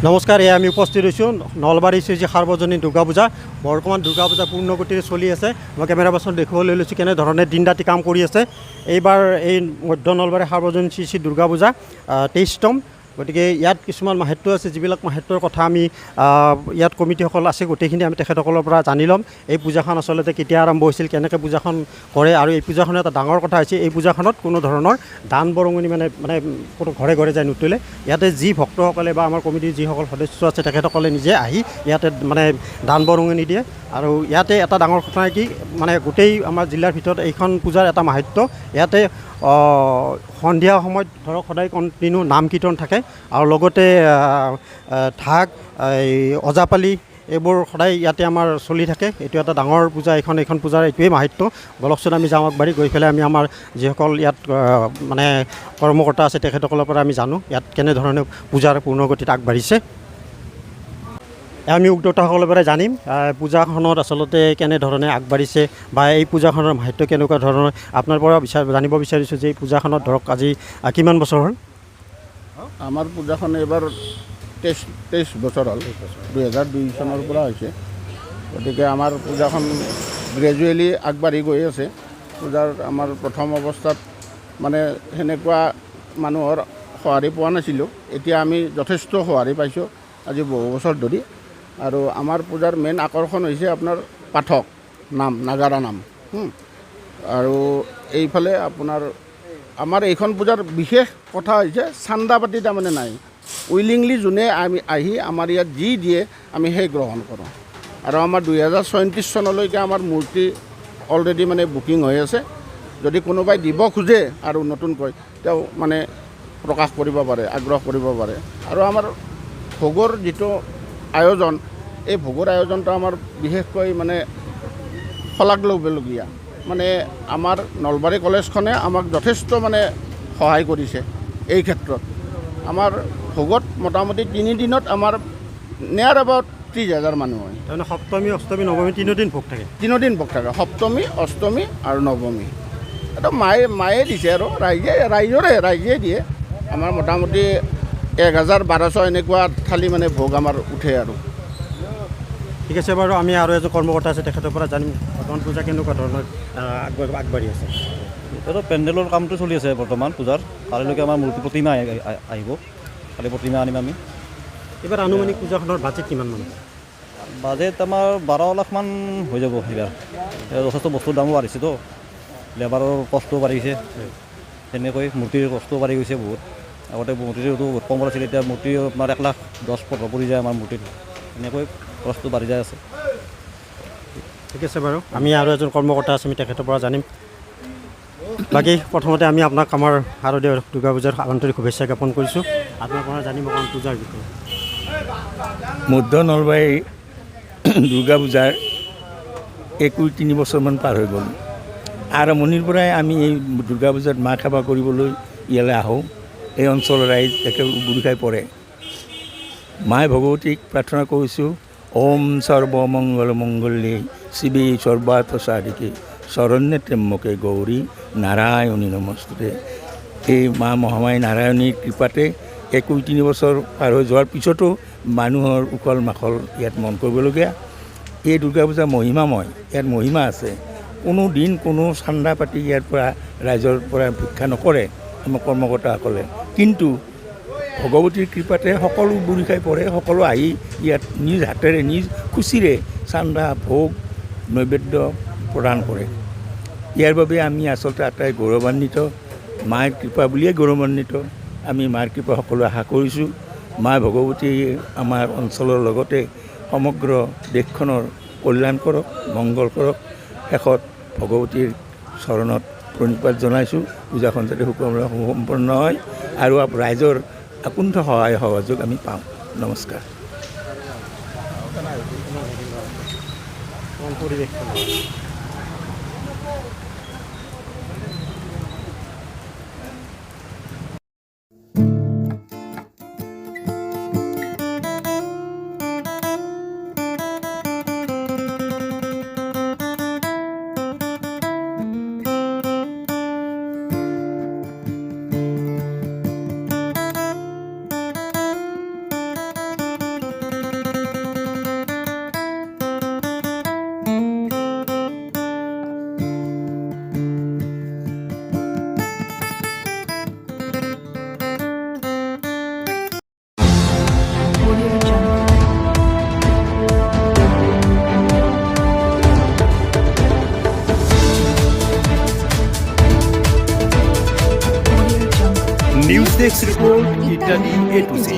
নমস্কাৰ, এয়া আমি উপস্থিত হৈছোঁ নলবাৰী শ্ৰী সাৰ্বজনীন দুৰ্গা পূজা। বৰ্তমান দুৰ্গা পূজা পূৰ্ণ গতিৰে চলি আছে। মই কেমেৰা পাৰ্চন দেখুৱাবলৈ লৈছোঁ কেনেধৰণে দিন ৰাতি কাম কৰি আছে। এইবাৰ এই মধ্য নলবাৰী সাৰ্বজনীন শ্ৰী দুৰ্গা পূজা 23তম। গতিকে ইয়াত কিছুমান মাহাত্য আছে, যিবিলাক মাহাত্যৰ কথা আমি ইয়াত কমিটিসকল আছে, গোটেইখিনি আমি তেখেতসকলৰ পৰা জানি ল'ম। এই পূজাখন আচলতে কেতিয়া আৰম্ভ হৈছিল, কেনেকৈ পূজাখন কৰে, আৰু এই পূজাখনৰ এটা ডাঙৰ কথা হৈছে এই পূজাখনত কোনো ধৰণৰ দান বৰঙণি মানে কোনো ঘৰে ঘৰে যায় নুতুলে। ইয়াতে যি ভক্তসকলে বা আমাৰ কমিটিৰ যিসকল সদস্য আছে তেখেতসকলে নিজে আহি ইয়াতে মানে দান বৰঙণি দিয়ে। আৰু ইয়াতে এটা ডাঙৰ কথা কি, মানে গোটেই আমাৰ জিলাৰ ভিতৰত এইখন পূজাৰ এটা মাহাত্য। ইয়াতে সন্ধিয়া সময়ত ধৰক সদায় কণ্টিনিউ নাম কীৰ্তন থাকে, আৰু লগতে ঢাক, এই ওজাপালি এইবোৰ সদায় ইয়াতে আমাৰ চলি থাকে। এইটো এটা ডাঙৰ পূজা। এইখন পূজাৰ এইটোৱেই মাহাত্য। বলকচোন আমি যাওঁ আগবাঢ়ি, গৈ পেলাই আমি আমাৰ যিসকল ইয়াত মানে কৰ্মকৰ্তা আছে তেখেতসকলৰ পৰা আমি জানো ইয়াত কেনেধৰণে পূজাৰ পূৰ্ণগতিত আগবাঢ়িছে। আমি উদ্যোক্তাসকলৰ পৰা জানিম পূজাখনত আচলতে কেনেধৰণে আগবাঢ়িছে বা এই পূজাখনৰ মাহাত্য কেনেকুৱা ধৰণৰ। আপোনাৰ পৰা জানিব বিচাৰিছোঁ যে এই পূজাখনত ধৰক আজি কিমান বছৰ হ'ল? আমাৰ পূজাখন এইবাৰ 23 বছৰ হ'ল। 2002 চনৰ পৰা হৈছে। গতিকে আমাৰ পূজাখন গ্ৰেজুৱেলি আগবাঢ়ি গৈ আছে। পূজাৰ আমাৰ প্ৰথম অৱস্থাত মানে সেনেকুৱা মানুহৰ সঁহাৰি পোৱা নাছিলোঁ। এতিয়া আমি যথেষ্ট সঁহাৰি পাইছোঁ আজি বহু বছৰ ধৰি। আৰু আমাৰ পূজাৰ মেইন আকৰ্ষণ হৈছে আপোনাৰ পাঠক নাম, নাগাৰা নাম। আৰু এইফালে আপোনাৰ আমাৰ এইখন পূজাৰ বিশেষ কথা হৈছে চান্দা পাতি তাৰমানে নাই। উইলিংলি যোনে আহি আমাৰ ইয়াত যি দিয়ে আমি সেই গ্ৰহণ কৰোঁ। আৰু আমাৰ 2034 চনলৈকে আমাৰ মূৰ্তি অলৰেডি মানে বুকিং হৈ আছে। যদি কোনোবাই দিব খোজে আৰু নতুনকৈ তেওঁ মানে প্ৰকাশ কৰিব পাৰে, আগ্ৰহ কৰিব পাৰে। আৰু আমাৰ ভোগৰ যিটো আয়োজন, এই ভোগৰ আয়োজনটো আমাৰ বিশেষকৈ মানে শলাগ ল'বলগীয়া। মানে আমাৰ নলবাৰী কলেজখনে আমাক যথেষ্ট মানে সহায় কৰিছে এই ক্ষেত্ৰত। আমাৰ ভোগত মোটামুটি 3 দিনত আমাৰ নিয়াৰ এবাউট 30,000 মানুহ হয়। তাৰমানে সপ্তমী, অষ্টমী, নৱমী 3 দিন ভোগ থাকে। 3 দিন ভোগ থাকে, সপ্তমী, অষ্টমী আৰু নৱমী। এইটো মায়ে দিছে আৰু ৰাইজে দিয়ে। আমাৰ মোটামুটি 1000-1200 এনেকুৱা থালি মানে ভোগ আমাৰ উঠে আৰু। ঠিক আছে বাৰু, আমি আৰু এজন কৰ্মকৰ্তা আছে তেখেতৰ পৰা জানিম বৰ্তমান পূজা কেনেকুৱা ধৰণৰ আগবাঢ়ি আছে। এতিয়াতো পেণ্ডেলৰ কামটো চলি আছে বৰ্তমান পূজাৰ। কালিলৈকে আমাৰ মূৰ্তি প্ৰতিমা আহিব, কালি প্ৰতিমা আনিম আমি। এইবাৰ আনুমানিক পূজাখনৰ বাজেট কিমান মান? বাজেট আমাৰ 12 লাখমান হৈ যাব এইবাৰ। যথেষ্ট বস্তুৰ দামো বাঢ়িছেতো, লেবাৰৰ কষ্টও বাঢ়িছে, তেনেকৈ মূৰ্তিৰ কষ্টও বাঢ়ি গৈছে বহুত। আগতে মূৰ্তিটো বহুত কম আছিলে, এতিয়া মূৰ্তি আপোনাৰ 1,10,15 পৰি যায় আমাৰ মূৰ্তিত। এনেকৈ কষ্ট বাঢ়ি যায় আছে। ঠিক আছে বাৰু, আমি আৰু এজন কৰ্মকৰ্তা আছে, আমি তেখেতৰ পৰা জানিম। বাকী প্ৰথমতে আমি আপোনাক আমাৰ শাৰদীয় দুৰ্গা পূজাৰ আন্তৰিক শুভেচ্ছা জ্ঞাপন কৰিছোঁ। আপোনাৰ পৰা জানিম অকণ পূজাৰ বিষয়ে। মধ্য নলবাৰী দুৰ্গা পূজাৰ 21-23 বছৰমান পাৰ হৈ গ'ল। আৰম্ভণিৰ পৰাই আমি এই দুৰ্গা পূজাত মাহ সেৱা কৰিবলৈ ইয়ালৈ আহোঁ। এই অঞ্চলৰ ৰাইজ একে বুৰি খাই পৰে। মাই ভগৱতীক প্ৰাৰ্থনা কৰিছোঁ, ওম সৰ্বমংগল মংগলে শিৱে সৰ্বাৰ্থ সাধিকে শৰণ্যে ত্ৰ্যম্বকে গৌৰী নাৰায়ণী নমস্তুতে। এই মা মহামায়া নাৰায়ণীৰ কৃপাতে 21-23 বছৰ পাৰ হৈ যোৱাৰ পিছতো মানুহৰ উখল মাখল ইয়াত মন কৰিবলগীয়া। এই দুৰ্গা পূজা মহিমাময়, ইয়াত মহিমা আছে। কোনো দিন কোনো চান্দা পাতি ইয়াৰ পৰা ৰাইজৰ পৰা ভিক্ষা নকৰে আমাৰ কৰ্মকৰ্তাসকলে। কিন্তু ভগৱতীৰ কৃপাতে সকলো বুৰি খাই পৰে। সকলো আহি ইয়াত নিজ হাতেৰে, নিজ খুচিৰে চান্দা, ভোগ, নৈবেদ্য প্ৰদান কৰে। ইয়াৰ বাবে আমি আচলতে আটাই গৌৰৱান্বিত। মাৰ কৃপা বুলিয়ে গৌৰৱান্বিত। আমি মাৰ কৃপা সকলো আশা কৰিছোঁ। মা ভগৱতীয়ে আমাৰ অঞ্চলৰ লগতে সমগ্ৰ দেশখনৰ কল্যাণ কৰক, মংগল কৰক। শেষত ভগৱতীৰ চৰণত প্ৰণিপাত জনাইছোঁ। পূজাখন যাতে সুসম্পন্ন হয় আৰু ৰাইজৰ আকুণ্ঠ সহায় সহযোগ আমি পাওঁ। নমস্কাৰ। নিউজ ডেস্ক ৰিপোৰ্ট ইত্যাদি A to Z।